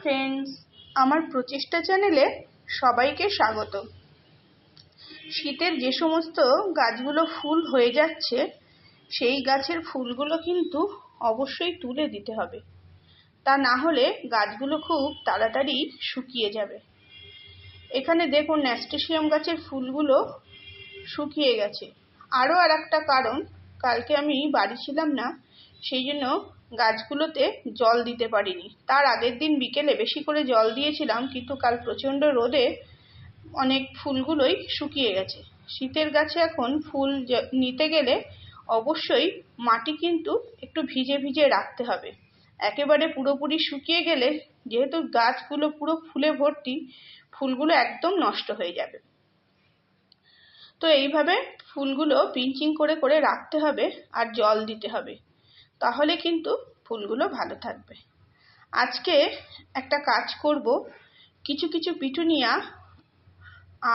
Friends, আমার প্রচেষ্টা চ্যানেলে সবাইকে স্বাগত। শীতের যে সমস্ত গাছগুলো ফুল হয়ে যাচ্ছে সেই গাছের ফুলগুলো কিন্তু অবশ্যই তুলে দিতে হবে, তা না হলে গাছগুলো খুব তাড়াতাড়ি শুকিয়ে যাবে। এখানে দেখুন ন্যাস্টেসিয়াম গাছের ফুলগুলো শুকিয়ে গেছে। আরও আর একটা কারণ, কালকে আমি বাড়ি ছিলাম না, সেই জন্য গাছগুলোতে জল দিতে পারিনি। তার আগের দিন বিকেলে বেশি করে জল দিয়েছিলাম, কিন্তু কাল প্রচণ্ড রোদে অনেক ফুলগুলোই শুকিয়ে গেছে। শীতের গাছে এখন ফুল নিতে গেলে অবশ্যই মাটি কিন্তু একটু ভিজে ভিজে রাখতে হবে। একেবারে পুরোপুরি শুকিয়ে গেলে, যেহেতু গাছগুলো পুরো ফুলে ভর্তি, ফুলগুলো একদম নষ্ট হয়ে যাবে। তো এইভাবে ফুলগুলো পিঞ্চিং করে করে রাখতে হবে আর জল দিতে হবে, তাহলে কিন্তু ফুলগুলো ভালো থাকবে। আজকে একটা কাজ করব, কিছু কিছু পিটুনিয়া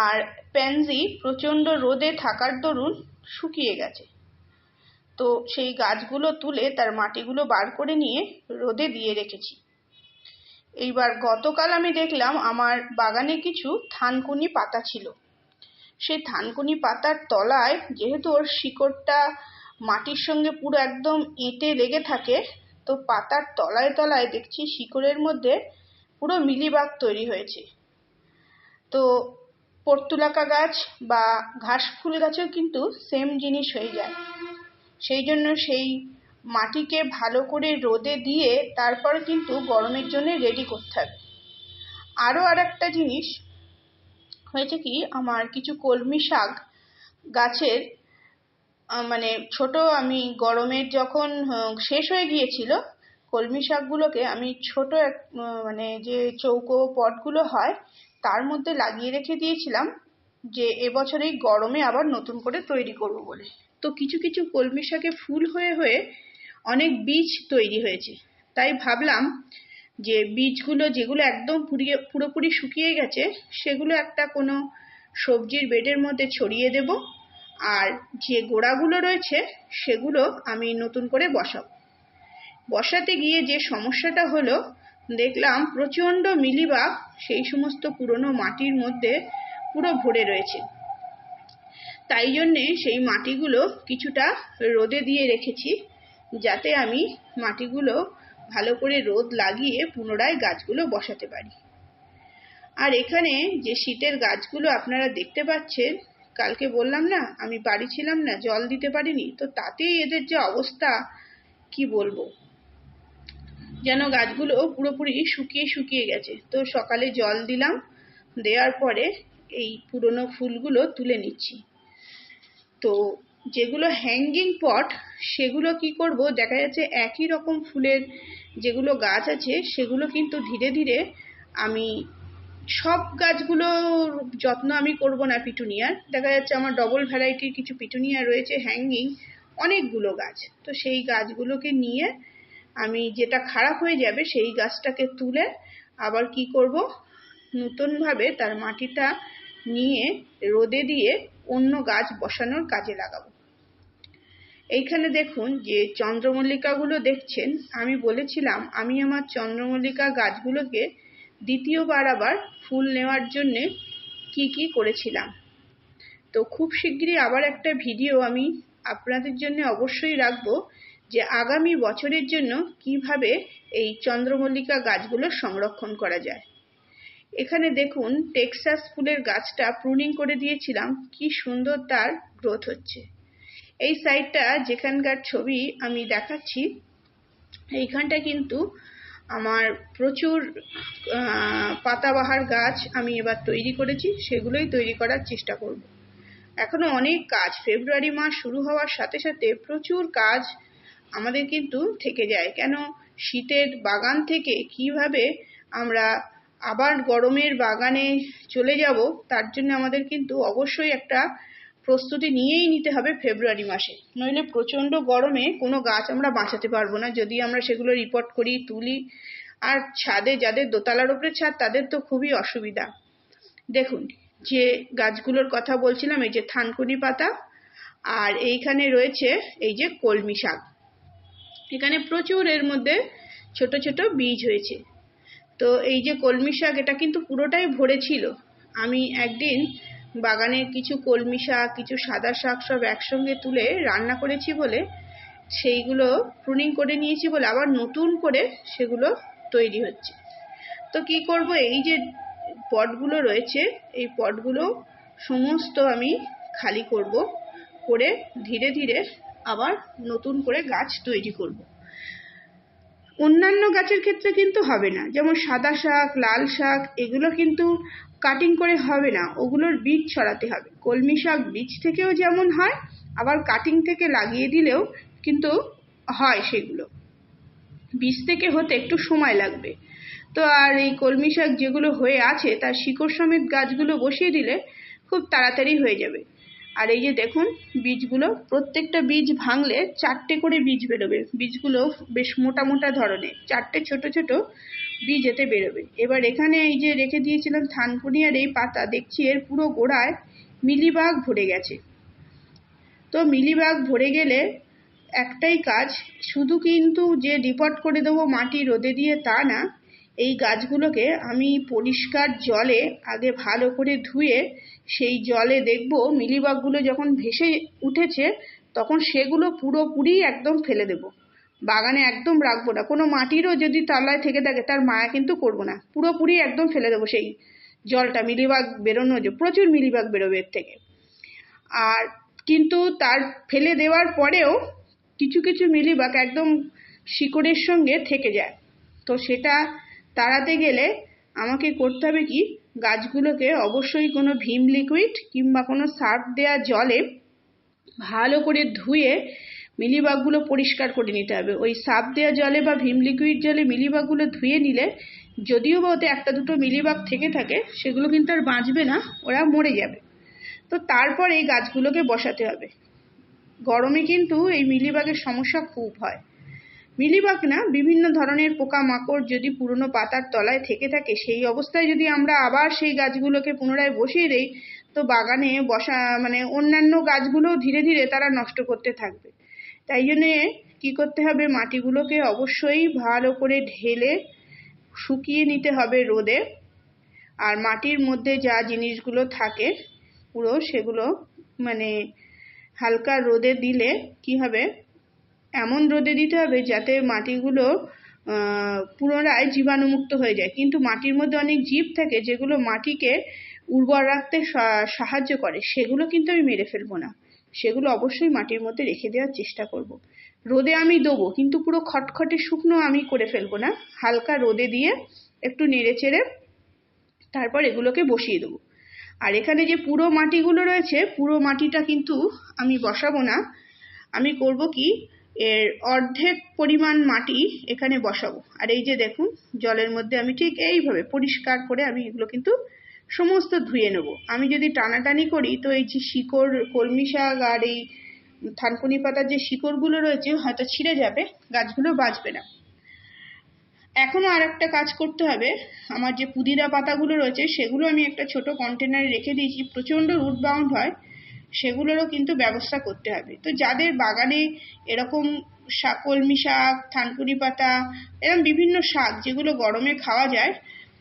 আর প্যানজি প্রচণ্ড রোদে থাকার দরুন শুকিয়ে গেছে। তো সেই গাছগুলো তুলে তার মাটিগুলো বার করে নিয়ে রোদে দিয়ে রেখেছি। এইবার গতকাল আমি দেখলাম আমার বাগানে কিছু থানকুনি পাতা ছিল। সেই থানকুনি পাতার তলায়, যেহেতু ওর শিকড়টা মাটির সঙ্গে পুরো একদম এঁটে লেগে থাকে, তো পাতার তলায় তলায় দেখছি শিকড়ের মধ্যে পুরো মিলিবাগ তৈরি হয়েছে। তো পর্তুলাকা গাছ বা ঘাস ফুল গাছেও কিন্তু সেম জিনিস হয়ে যায়। সেই জন্য সেই মাটিকে ভালো করে রোদে দিয়ে তারপর কিন্তু গরমের জন্য রেডি করতে হবে। আরও আর একটা জিনিস হয়েছে কি, আমার কিছু কলমি শাক গাছের মানে ছোট, আমি গরমের যখন শেষ হয়ে গিয়েছিল, কলমি শাকগুলোকে আমি ছোট মানে যে চৌকো পটগুলো হয় তার মধ্যে লাগিয়ে রেখে দিয়েছিলাম, যে এবছর এই গরমে আবার নতুন করে তৈরি করব বলে। তো কিছু কিছু কলমি শাকে ফুল হয়ে হয়ে অনেক বীজ তৈরি হয়েছে। তাই ভাবলাম যে বীজগুলো যেগুলো একদম পুরোপুরি শুকিয়ে গেছে সেগুলো একটা কোনো সবজির বেডের মধ্যে ছড়িয়ে দেব, আর যে গোড়াগুলো রয়েছে সেগুলো আমি নতুন করে বসাতে গিয়ে যে সমস্যাটা হলো, দেখলাম প্রচণ্ড মিলিবাগ সেই সমস্ত পুরনো মাটির মধ্যে পুরো ভরে রয়েছে। তাই জন্যে সেই মাটিগুলো কিছুটা রোদে দিয়ে রেখেছি, যাতে আমি মাটিগুলো ভালো করে রোদ লাগিয়ে পুনরায় গাছগুলো বসাতে পারি। আর এখানে যে শীতের গাছগুলো আপনারা দেখতে পাচ্ছেন, কালকে বললাম না আমি বাড়ি ছিলাম না, জল দিতে পারিনি, তো তাতেই এদের যে অবস্থা কি বলবো, যেন গাছগুলো পুরোপুরি শুকিয়ে শুকিয়ে গেছে। তো সকালে জল দিলাম, দেওয়ার পরে এই পুরনো ফুলগুলো তুলে নিচ্ছি। তো যেগুলো হ্যাঙ্গিং পট সেগুলো কি করব, দেখা যাচ্ছে একই রকম ফুলের যেগুলো গাছ আছে সেগুলো কিন্তু ধীরে ধীরে আমি সব গাছগুলোর যত্ন আমি করব না পিটুনিয়ার। দেখা যাচ্ছে আমার ডবল ভ্যারাইটির কিছু পিটুনিয়া রয়েছে হ্যাঙ্গিং, অনেকগুলো গাছ। তো সেই গাছগুলোকে নিয়ে আমি যেটা খারাপ হয়ে যাবে সেই গাছটাকে তুলে আবার কি করব, নতুনভাবে তার মাটিটা নিয়ে রোদে দিয়ে অন্য গাছ বসানোর কাজে লাগাবো। এইখানে দেখুন যে চন্দ্রমল্লিকাগুলো দেখছেন, আমি বলেছিলাম আমি আমার চন্দ্রমল্লিকা গাছগুলোকে দ্বিতীয়বার আবার ফুল নেওয়ার জন্যে কি কি করেছিলাম। তো খুব শিগগিরই আবার একটা ভিডিও আমি আপনাদের জন্য অবশ্যই রাখবো, যে আগামী বছরের জন্য কিভাবে এই চন্দ্রমল্লিকা গাছগুলো সংরক্ষণ করা যায়। এখানে দেখুন টেক্সাস ফুলের গাছটা প্রুনিং করে দিয়েছিলাম, কি সুন্দর তার গ্রোথ হচ্ছে। এই সাইডটা যেখানকার ছবি আমি দেখাচ্ছি, এইখানটা কিন্তু আমার প্রচুর পাতাবাহার গাছ আমি এবার তৈরি করেছি, সেগুলোই তৈরি করার চেষ্টা করব। এখনো অনেক কাজ, ফেব্রুয়ারি মাস শুরু হওয়ার সাথে সাথে প্রচুর কাজ আমাদের কিন্তু থেকে যায়। কেন, শীতের বাগান থেকে কিভাবে আমরা আবার গরমের বাগানে চলে যাব, তার জন্য আমাদের কিন্তু অবশ্যই একটা প্রস্তুতি নিয়েই নিতে হবে ফেব্রুয়ারি মাসে, নইলে প্রচণ্ড গরমে কোনো গাছ আমরা বাঁচাতে পারবো না যদি আমরা সেগুলো রিপোর্ট করি, তুলি। আর ছাদে যাদের দোতলার উপরে ছাদ তাদের তো খুবই অসুবিধা। দেখুন যে গাছগুলোর কথা বলছিলাম, এই যে থানকুনি পাতা, আর এইখানে রয়েছে এই যে কলমি শাক। এখানে প্রচুর এর মধ্যে ছোট ছোট বীজ হয়েছে। তো এই যে কলমি শাক, এটা কিন্তু পুরোটাই ভরে ছিল। আমি একদিন বাগানের কিছু কলমি শাক, কিছু সাদা শাক সব একসঙ্গে তুলে রান্না করেছি বলে, সেইগুলো প্রুনিং করে নিয়েছি বলে আবার নতুন করে সেগুলো তৈরি হচ্ছে। তো কি করব, এই যে পটগুলো রয়েছে এই পটগুলো সমস্ত আমি খালি করব, করে ধীরে ধীরে আবার নতুন করে গাছ তৈরি করব। অন্যান্য গাছের ক্ষেত্রে কিন্তু হবে না, যেমন সাদা শাক, লাল শাক, এগুলো কিন্তু কাটিং করে হবে না, ওগুলোর বীজ ছড়াতে হবে। কলমি শাক বীজ থেকেও যেমন হয়, আবার কাটিং থেকে লাগিয়ে দিলেও কিন্তু হয়, সেগুলো বীজ থেকে হতে একটু সময় লাগবে। তো আর এই কলমি শাক যেগুলো হয়ে আছে তার শিকড় সমেত গাছগুলো বসিয়ে দিলে খুব তাড়াতাড়ি হয়ে যাবে। আর এই যে দেখুন বীজগুলো, প্রত্যেকটা বীজ ভাঙলে 4টে করে বীজ বেরোবে। বীজগুলো বেশ মোটা মোটা ধরনের, 4টে ছোট ছোট বীজ এতে বেরোবে। এবার এখানে এই যে রেখে দিয়েছিলাম থানকুনিয়ার এই পাতা, দেখছি এর পুরো গোড়ায় মিলিবাগ ভরে গেছে। তো মিলিবাগ ভরে গেলে একটাই কাজ, শুধু কিন্তু যে রিপোর্ট করে দেবো মাটি রোদে দিয়ে তা না, এই গাছগুলোকে আমি পরিষ্কার জলে আগে ভালো করে ধুয়ে সেই জলে দেখব মিলিবাগগুলো যখন ভেসে উঠেছে তখন সেগুলো পুরোপুরি একদম ফেলে দেব, বাগানে একদম রাখবো না। কোনো মাটিরও যদি তলায় থেকে থাকে তার মায়া কিন্তু করবো না, পুরোপুরি একদম ফেলে দেবো সেই জলটা। মিলিবাগ বেরোনো, যে প্রচুর মিলিবাগ বেরোবে এর থেকে। আর কিন্তু তার ফেলে দেওয়ার পরেও কিছু কিছু মিলিবাগ একদম শিকড়ের সঙ্গে থেকে যায়। তো সেটা তাড়াতে গেলে আমাকে করতে হবে কি, গাছগুলোকে অবশ্যই কোনো ভিম লিকুইড কিংবা কোনো সার্ফ দেওয়া জলে ভালো করে ধুয়ে মিলিবাগগুলো পরিষ্কার করে নিতে হবে। ওই সার্ফ দেওয়া জলে বা ভিম লিকুইড জলে মিলিবাগগুলো ধুয়ে নিলে যদিও বা ওতে একটা দুটো মিলিবাগ থেকে থাকে, সেগুলো কিন্তু আর বাঁচবে না, ওরা মরে যাবে। তো তারপর এই গাছগুলোকে বসাতে হবে। গরমে কিন্তু এই মিলিবাগের সমস্যা খুব হয়। মিলিবাগ না, বিভিন্ন ধরনের পোকামাকড় যদি পুরনো পাতার তলায় থেকে থাকে, সেই অবস্থায় যদি আমরা আবার সেই গাছগুলোকে পুনরায় বসিয়ে দেই, তো বাগানে বসা মানে অন্যান্য গাছগুলো ধীরে ধীরে তারা নষ্ট করতে থাকবে। তাই জন্যে কি করতে হবে, মাটিগুলোকে অবশ্যই ভালো করে ঢেলে শুকিয়ে নিতে হবে রোদে। আর মাটির মধ্যে যা জিনিসগুলো থাকে পুরো সেগুলো মানে হালকা রোদে দিলে কি হবে, এমন রোদে দিতে হবে যাতে মাটিগুলো পুনরায় জীবাণুমুক্ত হয়ে যায়। কিন্তু মাটির মধ্যে অনেক জীব থাকে যেগুলো মাটিকে উর্বর রাখতে সাহায্য করে, সেগুলো কিন্তু আমি মেরে ফেলবো না, সেগুলো অবশ্যই মাটির মধ্যে রেখে দেওয়ার চেষ্টা করব। রোদে আমি দেবো, কিন্তু পুরো খটখটে শুকনো আমি করে ফেলবো না, হালকা রোদে দিয়ে একটু নেড়ে চেড়ে তারপর এগুলোকে বসিয়ে দেবো। আর এখানে যে পুরো মাটিগুলো রয়েছে, পুরো মাটিটা কিন্তু আমি বসাবো না, আমি করব কি, এর অর্ধেক পরিমাণ মাটি এখানে বসাবো। আর এই যে দেখুন জলের মধ্যে আমি ঠিক এইভাবে পরিষ্কার করে আমি এগুলো কিন্তু সমস্ত ধুয়ে নেব। আমি যদি টানাটানি করি তো এই যে শিকড়, কলমি শাক আর এই থানকুনি পাতার যে শিকড়গুলো রয়েছে হয়তো ছিঁড়ে যাবে, গাছগুলো বাঁচবে না। এখনো আর একটা কাজ করতে হবে, আমার যে পুদিনা পাতাগুলো রয়েছে সেগুলো আমি একটা ছোট কন্টেনারে রেখে দিয়েছি, প্রচণ্ড রুট বাউন্ড হয়, সেগুলোরও কিন্তু ব্যবস্থা করতে হবে। তো যাদের বাগানে এরকম শাক, কলমি শাক, থানকুনি পাতা, এরকম বিভিন্ন শাক যেগুলো গরমে খাওয়া যায়,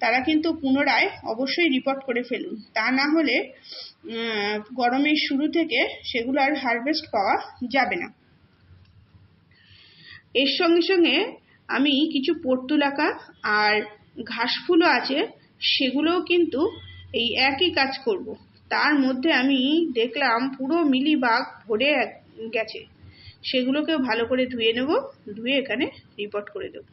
তারা কিন্তু পুনরায় অবশ্যই রিপোর্ট করে ফেলুন। তা না হলে গরমের শুরু থেকে সেগুলো আর হারভেস্ট পাওয়া যাবে না। এর সঙ্গে সঙ্গে আমি কিছু পর্তুলাকা আর ঘাস ফুলও আছে, সেগুলোও কিন্তু এই একই কাজ করব। তার মধ্যে আমি দেখলাম পুরো মিলিবাগ ভরে গেছে, সেগুলোকেও ভালো করে ধুয়ে নেব, ধুয়ে এখানে রিপোর্ট করে দেবো।